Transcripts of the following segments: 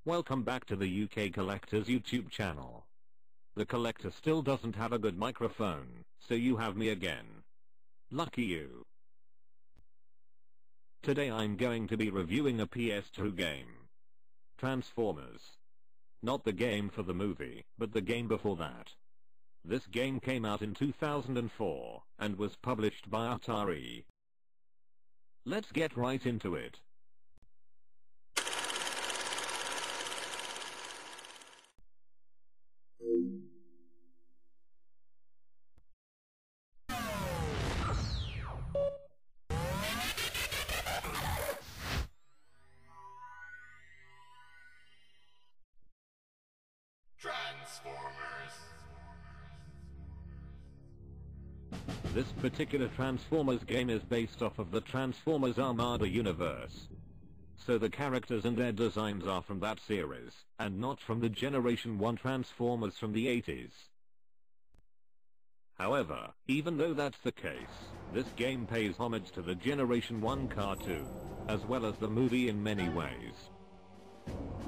Welcome back to the UK Collector's YouTube channel. The collector still doesn't have a good microphone, so you have me again. Lucky you. Today I'm going to be reviewing a PS2 game. Transformers. Not the game for the movie, but the game before that. This game came out in 2004, and was published by Atari. Let's get right into it. Transformers. This particular Transformers game is based off of the Transformers Armada universe. So the characters and their designs are from that series, and not from the Generation 1 Transformers from the 80s. However, even though that's the case, this game pays homage to the Generation 1 cartoon, as well as the movie in many ways.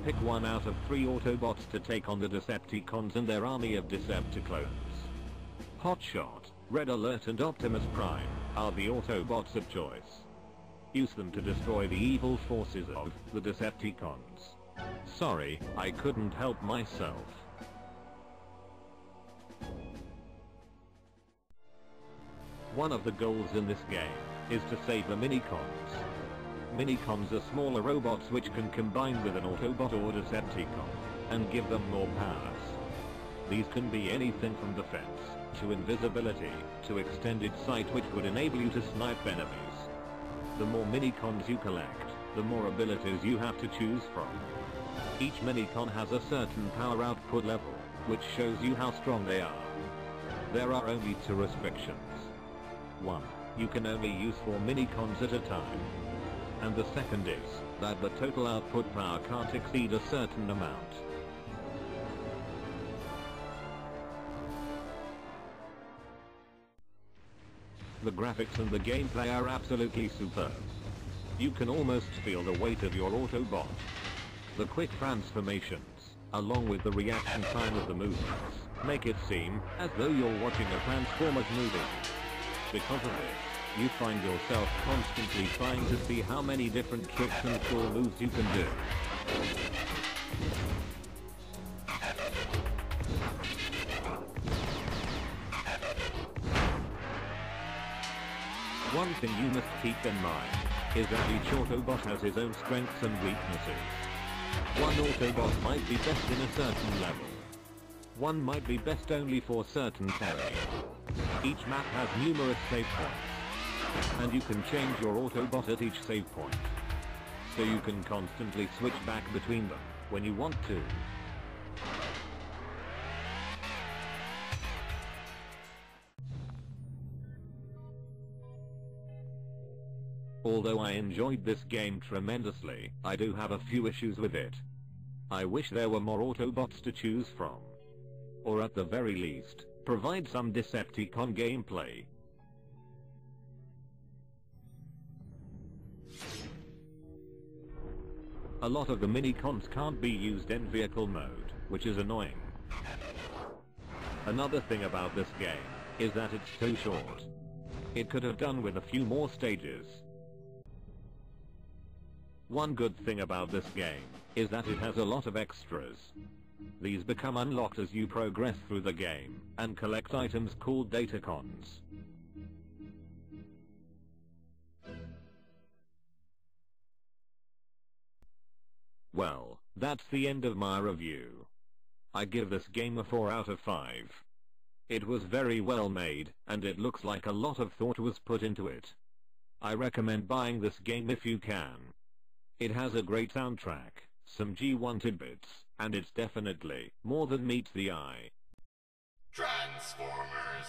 Pick one out of 3 Autobots to take on the Decepticons and their army of Decepticlones. Hotshot, Red Alert and Optimus Prime are the Autobots of choice. Use them to destroy the evil forces of the Decepticons. Sorry, I couldn't help myself. One of the goals in this game is to save the Minicons. Minicons are smaller robots which can combine with an Autobot or Decepticon and give them more powers. These can be anything from defense to invisibility to extended sight, which would enable you to snipe enemies. The more Minicons you collect, the more abilities you have to choose from. Each Minicon has a certain power output level, which shows you how strong they are. There are only 2 restrictions. 1. You can only use 4 Minicons at a time. And the second is that the total output power can't exceed a certain amount. The graphics and the gameplay are absolutely superb. You can almost feel the weight of your Autobot. The quick transformations, along with the reaction time of the movements, make it seem as though you're watching a Transformers movie. Because of this, you find yourself constantly trying to see how many different tricks and cool moves you can do. One thing you must keep in mind is that each Autobot has his own strengths and weaknesses. One Autobot might be best in a certain level. One might be best only for certain terrain. Each map has numerous save points, and you can change your Autobot at each save point. So you can constantly switch back between them when you want to. Although I enjoyed this game tremendously, I do have a few issues with it. I wish there were more Autobots to choose from. Or at the very least, provide some Decepticon gameplay. A lot of the Minicons can't be used in vehicle mode, which is annoying. Another thing about this game is that it's too short. It could have done with a few more stages. One good thing about this game is that it has a lot of extras. These become unlocked as you progress through the game and collect items called Datacons. Well, that's the end of my review. I give this game a 4 out of 5. It was very well made, and it looks like a lot of thought was put into it. I recommend buying this game if you can. It has a great soundtrack, some G1 tidbits, and it's definitely more than meets the eye. Transformers.